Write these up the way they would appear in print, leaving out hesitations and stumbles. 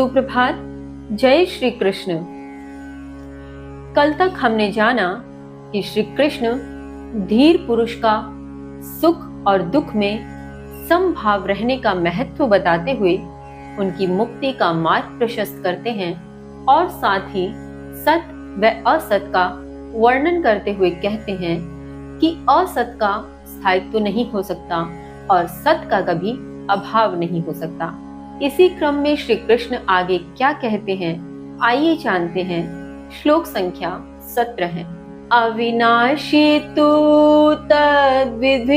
सुप्रभात। जय श्री कृष्ण। कल तक हमने जाना कि श्री कृष्ण धीर पुरुष का सुख और दुख में समभाव रहने का महत्व बताते हुए उनकी मुक्ति का मार्ग प्रशस्त करते हैं और साथ ही सत व असत का वर्णन करते हुए कहते हैं कि असत का स्थायित्व नहीं हो सकता और सत का कभी अभाव नहीं हो सकता। इसी क्रम में श्री कृष्ण आगे क्या कहते हैं, आइए जानते हैं। श्लोक संख्या 17 है। अविनाशी तु तद्विधि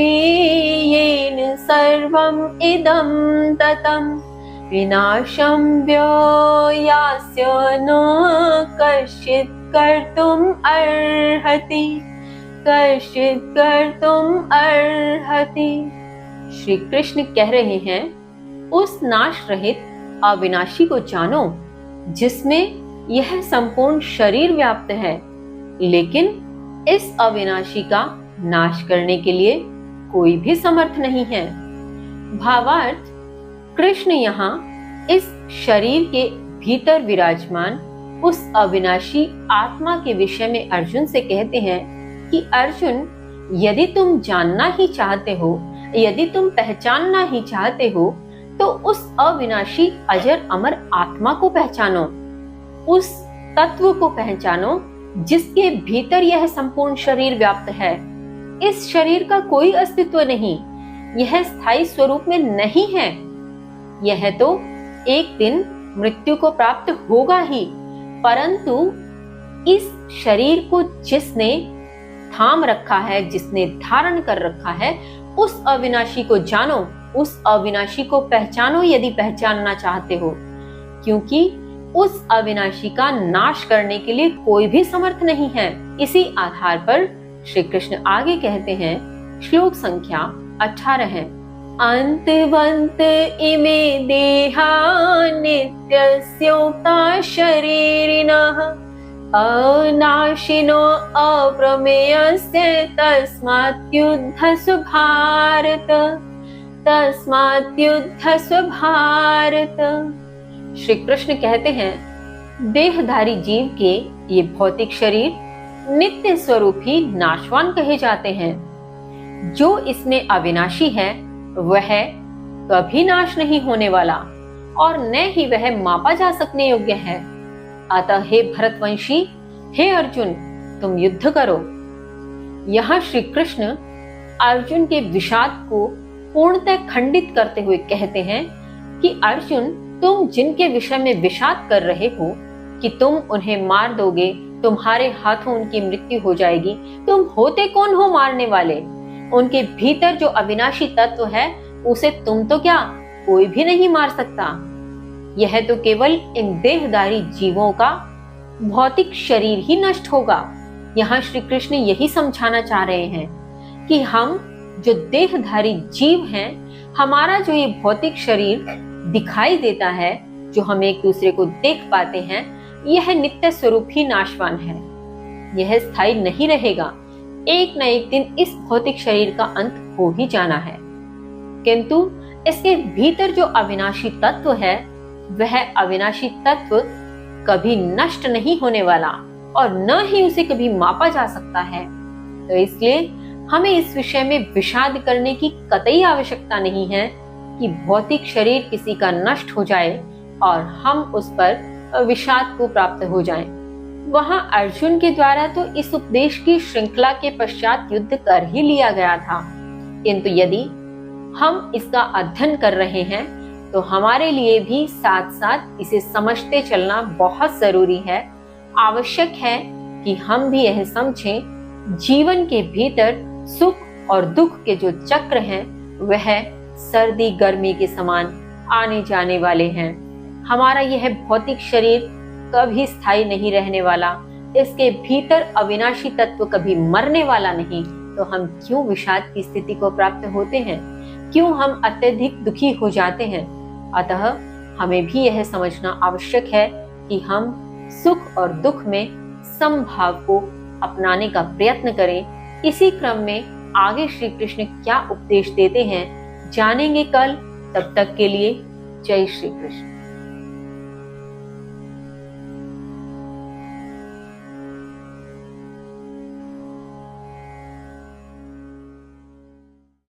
येन सर्वम् इदं ततं विनाशं व्ययास्य न कश्चित् कर्तुम् अर्हति। श्री कृष्ण कह रहे हैं, उस नाश रहित अविनाशी को जानो जिसमें यह संपूर्ण शरीर व्याप्त है, लेकिन इस अविनाशी का नाश करने के लिए कोई भी समर्थ नहीं है। भावार्थ, कृष्ण यहाँ इस शरीर के भीतर विराजमान उस अविनाशी आत्मा के विषय में अर्जुन से कहते हैं कि अर्जुन, यदि तुम जानना ही चाहते हो, यदि तुम पहचानना ही चाहते हो, तो उस अविनाशी अजर अमर आत्मा को पहचानो, उस तत्व को पहचानो जिसके भीतर यह संपूर्ण शरीर व्याप्त है। इस शरीर का कोई अस्तित्व नहीं, यह स्थायी स्वरूप में नहीं है। यह तो एक दिन मृत्यु को प्राप्त होगा ही, परंतु इस शरीर को जिसने थाम रखा है, जिसने धारण कर रखा है, उस अविनाशी को जानो, उस अविनाशी को पहचानो यदि पहचानना चाहते हो, क्योंकि उस अविनाशी का नाश करने के लिए कोई भी समर्थ नहीं है। इसी आधार पर श्री कृष्ण आगे कहते हैं, श्लोक संख्या 18 है। अंतवंत इमे देहा नित्यस्योक्ता शरीरिणः अनाशिनो अप्रमेयस्य तस्माद्युद्धस्व भारत। श्री कृष्ण कहते हैं, देहधारी जीव के ये भौतिक शरीर नित्य स्वरूप ही नाशवान कहे जाते हैं। जो इसमें अविनाशी है वह कभी नाश नहीं होने वाला और न ही वह मापा जा सकने योग्य है। अतः हे भरतवंशी, हे अर्जुन, तुम युद्ध करो। यहाँ श्री कृष्ण अर्जुन के विषाद को पूर्णतः खंडित करते हुए कहते हैं कि अर्जुन, तुम जिनके विषय में विषाद कर रहे हो कि तुम उन्हें मार दोगे, तुम्हारे हाथों उनकी मृत्यु हो जाएगी, तुम होते कौन हो मारने वाले? उनके भीतर जो अविनाशी तत्व है उसे तुम तो क्या, कोई भी नहीं मार सकता। यह तो केवल इन देहधारी जीवों का भौतिक शरीर ही नष्ट होगा। यहाँ श्री कृष्ण यही समझाना चाह रहे हैं कि हम जो देहधारी जीव हैं, हमारा जो ये भौतिक शरीर दिखाई देता है, जो हम एक दूसरे को देख पाते हैं, यह नित्य स्वरूप ही नाशवान है। यह स्थायी नहीं रहेगा। एक न एक दिन इस भौतिक शरीर का अंत हो ही जाना है, किंतु इसके भीतर जो अविनाशी तत्व है, वह अविनाशी तत्व कभी नष्ट नहीं होने वाला और न ही उसे कभी मापा जा सकता है। तो इसलिए हमें इस विषय में विषाद करने की कतई आवश्यकता नहीं है कि भौतिक शरीर किसी का नष्ट हो जाए और हम उस पर विषाद को प्राप्त हो जाएं। वहां अर्जुन के द्वारा तो इस उपदेश की श्रृंखला के पश्चात युद्ध कर ही लिया गया था, किंतु यदि हम इसका अध्ययन कर रहे हैं तो हमारे लिए भी साथ साथ इसे समझते चलना बहुत जरूरी है। आवश्यक है कि हम भी यह समझें, जीवन के भीतर सुख और दुख के जो चक्र हैं वह सर्दी गर्मी के समान आने जाने वाले हैं। हमारा यह भौतिक शरीर कभी स्थायी नहीं रहने वाला, इसके भीतर अविनाशी तत्व कभी मरने वाला नहीं। तो हम क्यों विषाद की स्थिति को प्राप्त होते हैं, क्यों हम अत्यधिक दुखी हो जाते हैं? अतः हमें भी यह समझना आवश्यक है कि हम सुख और दुख में समभाव को अपनाने का प्रयत्न करें। इसी क्रम में आगे श्री कृष्ण क्या उपदेश देते हैं जानेंगे कल। तब तक के लिए जय श्री कृष्ण।